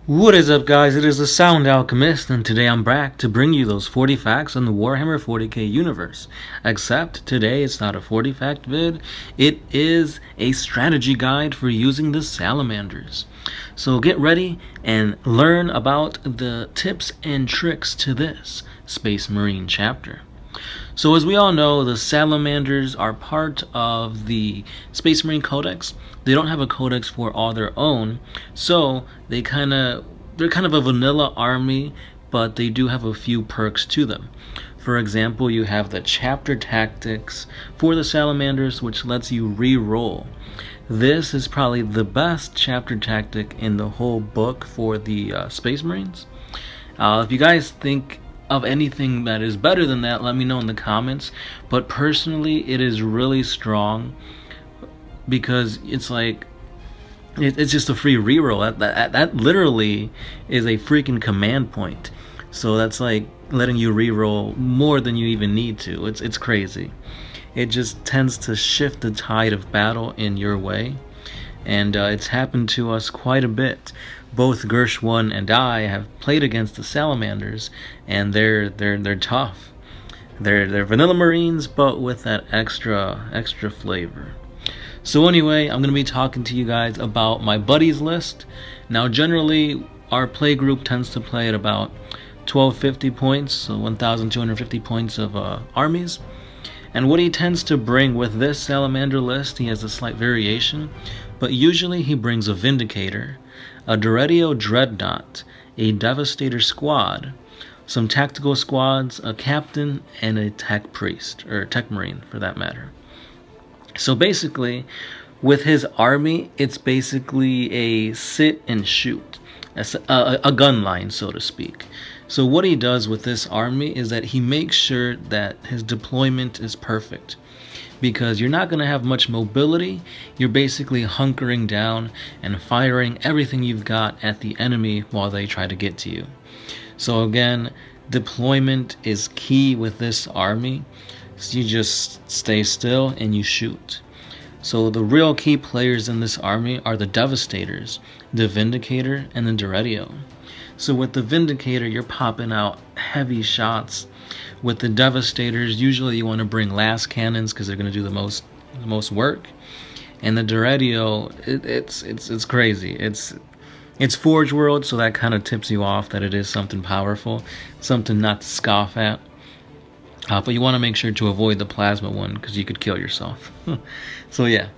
What is up, guys? It is the Sound Alchemist, and today I'm back to bring you those 40 facts on the Warhammer 40K universe. Except today it's not a 40 fact vid, it is a strategy guide for using the Salamanders. So get ready and learn about the tips and tricks to this Space Marine chapter. So as we all know, the Salamanders are part of the Space Marine Codex. They don't have a codex for all their own, so they're kind of a vanilla army, but they do have a few perks to them. For example, you have the chapter tactics for the Salamanders, which lets you re-roll. This is probably the best chapter tactic in the whole book for the Space Marines. If you guys think of anything that is better than that, let me know in the comments. But personally, it is really strong because it's like it's just a free reroll. That literally is a freaking command point. So that's like letting you reroll more than you even need to. It's crazy. It just tends to shift the tide of battle in your way, and it's happened to us quite a bit. Both Gershwin and I have played against the Salamanders, and they're tough. They're vanilla Marines, but with that extra flavor. So anyway, I'm gonna be talking to you guys about my buddies list. Now, generally, our play group tends to play at about 1250 points, so 1,250 points of armies. And what he tends to bring with this Salamander list, he has a slight variation, but usually he brings a Vindicator, a Devastators Dreadnought, a Devastator squad, some tactical squads, a captain, and a tech priest, or tech marine for that matter. So basically, with his army, it's basically a sit and shoot, a gun line, so to speak. So what he does with this army is that he makes sure that his deployment is perfect, because you're not going to have much mobility. You're basically hunkering down and firing everything you've got at the enemy while they try to get to you. So again, deployment is key with this army. So you just stay still and you shoot. So the real key players in this army are the Devastators, the Vindicator, and the Devastators. So with the Vindicator, you're popping out heavy shots. With the Devastators, usually you want to bring last cannons because they're going to do the most work. And the Devastators, it's crazy. It's Forge World, so that kind of tips you off that it is something powerful, something not to scoff at. But you want to make sure to avoid the plasma one because you could kill yourself. So yeah.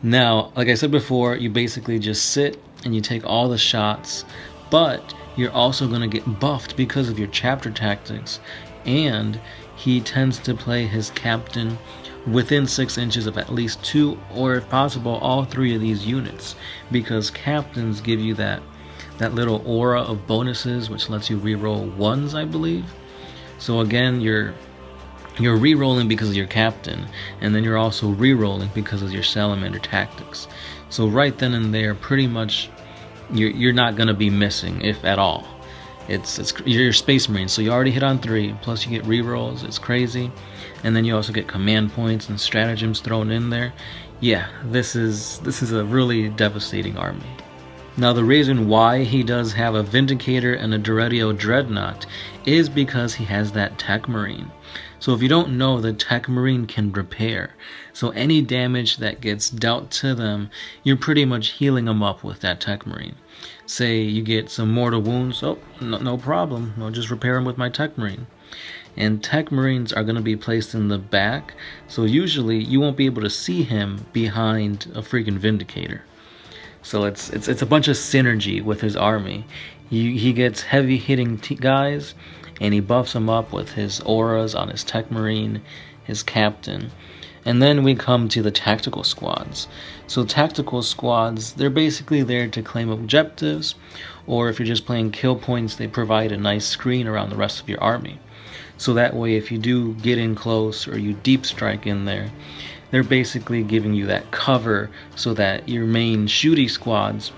Now, like I said before, you basically just sit and you take all the shots, but you're also going to get buffed because of your chapter tactics, and he tends to play his captain within 6 inches of at least 2, or if possible all 3 of these units, because captains give you that little aura of bonuses which lets you reroll ones, I believe. So again, you're re-rolling because of your captain, and then you're also re-rolling because of your Salamander tactics. So right then and there, pretty much you're not going to be missing, if at all. You're Space Marine, so you already hit on 3, plus you get re-rolls. It's crazy. And then you also get command points and stratagems thrown in there. Yeah, this is a really devastating army. Now, the reason why he does have a Vindicator and a Devastators Dreadnought is because he has that Tech Marine. So if you don't know, the Tech Marine can repair. So any damage that gets dealt to them, you're pretty much healing them up with that Tech Marine. Say you get some mortal wounds, oh, no problem. I'll just repair them with my Tech Marine. And Tech Marines are going to be placed in the back, so usually you won't be able to see him behind a freaking Vindicator. So it's a bunch of synergy with his army. He gets heavy hitting guys, and he buffs them up with his auras on his Tech Marine, his captain. And then we come to the tactical squads. So tactical squads, they're basically there to claim objectives, or if you're just playing kill points, they provide a nice screen around the rest of your army. So that way, if you do get in close or you deep strike in there, they're basically giving you that cover so that your main shooty squads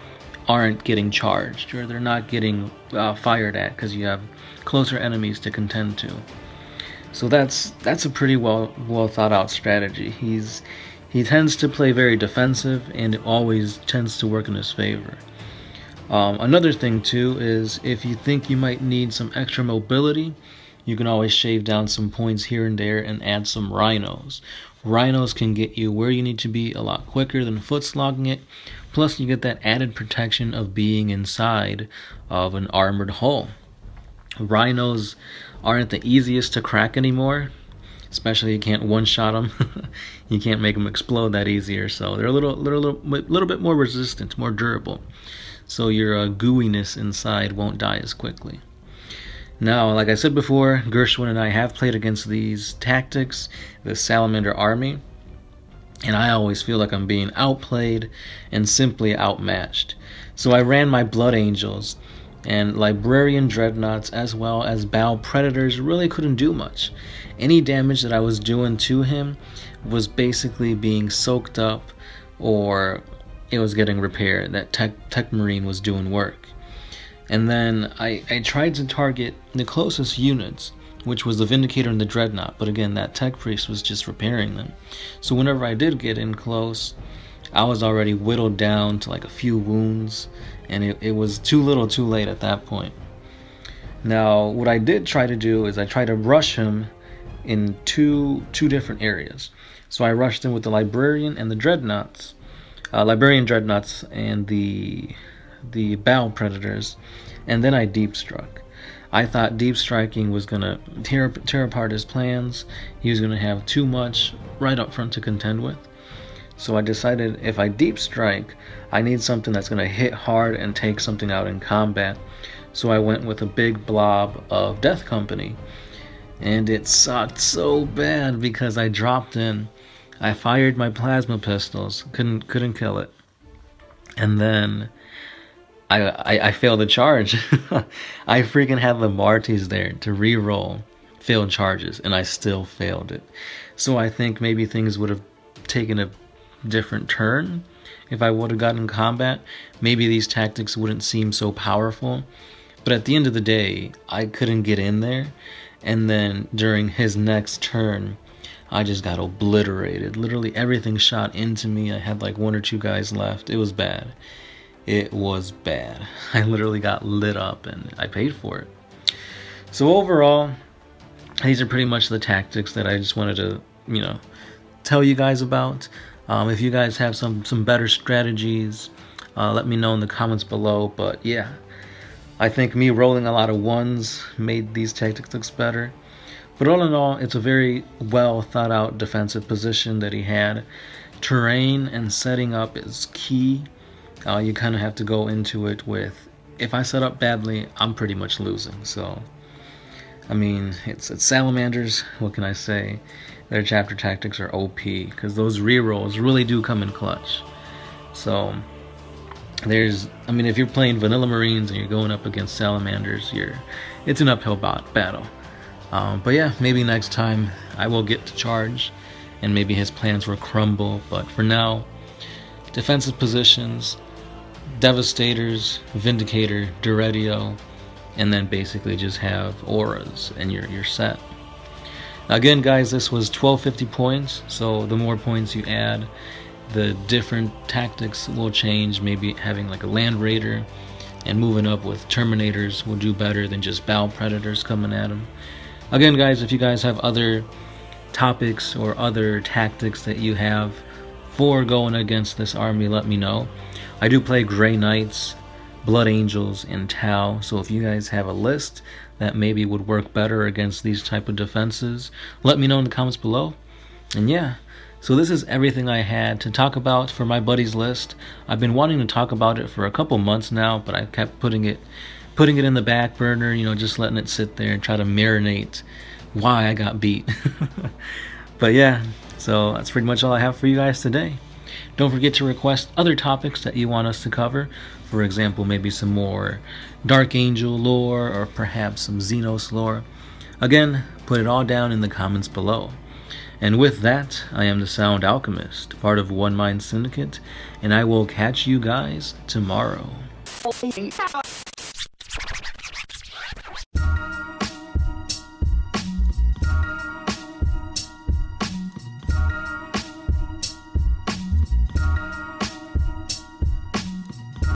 aren't getting charged, or they're not getting fired at because you have closer enemies to contend to. So that's a pretty well thought out strategy. He tends to play very defensive, and it always tends to work in his favor. Another thing too is if you think you might need some extra mobility, you can always shave down some points here and there and add some Rhinos. Rhinos can get you where you need to be a lot quicker than foot slogging it. Plus you get that added protection of being inside of an armored hull. Rhinos aren't the easiest to crack anymore. Especially you can't one-shot them. You can't make them explode that easier. So they're a little bit more resistant, more durable. So your gooiness inside won't die as quickly. Now, like I said before, Gershwin and I have played against these tactics, the Salamander army, and I always feel like I'm being outplayed and simply outmatched. So I ran my Blood Angels, and Librarian Dreadnoughts as well as Bow Predators really couldn't do much. Any damage that I was doing to him was basically being soaked up, or it was getting repaired. That Tech Marine was doing work. And then I tried to target the closest units, which was the Vindicator and the Dreadnought, but again that Tech Priest was just repairing them. So whenever I did get in close, I was already whittled down to like a few wounds, and it was too little too late at that point. Now what I did try to do is I tried to rush him in two different areas. So I rushed him with the Librarian and the Dreadnoughts, Librarian Dreadnoughts and the Bow Predators, and then I deep struck. I thought deep striking was gonna tear apart his plans. He was gonna have too much right up front to contend with. So I decided if I deep strike, I need something that's gonna hit hard and take something out in combat. So I went with a big blob of Death Company, and it sucked so bad because I dropped in. I fired my plasma pistols, couldn't kill it, and then I failed the charge. I freaking had the Marties there to re-roll failed charges, and I still failed it. So I think maybe things would have taken a different turn if I would have gotten in combat. Maybe these tactics wouldn't seem so powerful. But at the end of the day, I couldn't get in there, and then during his next turn, I just got obliterated. Literally everything shot into me. I had like 1 or 2 guys left. It was bad. It was bad. I literally got lit up, and I paid for it. So overall, these are pretty much the tactics that I just wanted to, tell you guys about. If you guys have some better strategies, let me know in the comments below. But yeah, I think me rolling a lot of ones made these tactics look better. But all in all, it's a very well thought out defensive position that he had. Terrain and setting up is key. You kind of have to go into it with, if I set up badly, I'm pretty much losing. So, I mean, it's Salamanders. What can I say? Their chapter tactics are OP, because those rerolls really do come in clutch. So, if you're playing Vanilla Marines and you're going up against Salamanders, it's an uphill battle. But yeah, maybe next time I will get to charge, and maybe his plans will crumble. But for now, defensive positions, Devastators, Vindicator, Duretio, and then basically just have auras, and you're set. Again, guys, this was 1250 points, so the more points you add, the different tactics will change. Maybe having like a Land Raider and moving up with Terminators will do better than just Bow Predators coming at them. Again, guys, if you guys have other topics or other tactics that you have for going against this army, let me know. I do play Grey Knights, Blood Angels, and Tau, so if you guys have a list that maybe would work better against these type of defenses, let me know in the comments below. And yeah, so this is everything I had to talk about for my buddies list. I've been wanting to talk about it for a couple months now, but I kept putting it in the back burner, just letting it sit there and try to marinate why I got beat. But yeah, so that's pretty much all I have for you guys today. Don't forget to request other topics that you want us to cover. For example, maybe some more Dark Angel lore, or perhaps some Rhinos lore. Again, put it all down in the comments below. And with that, I am the Sound Alchemist, part of One Mind Syndicate, and I will catch you guys tomorrow.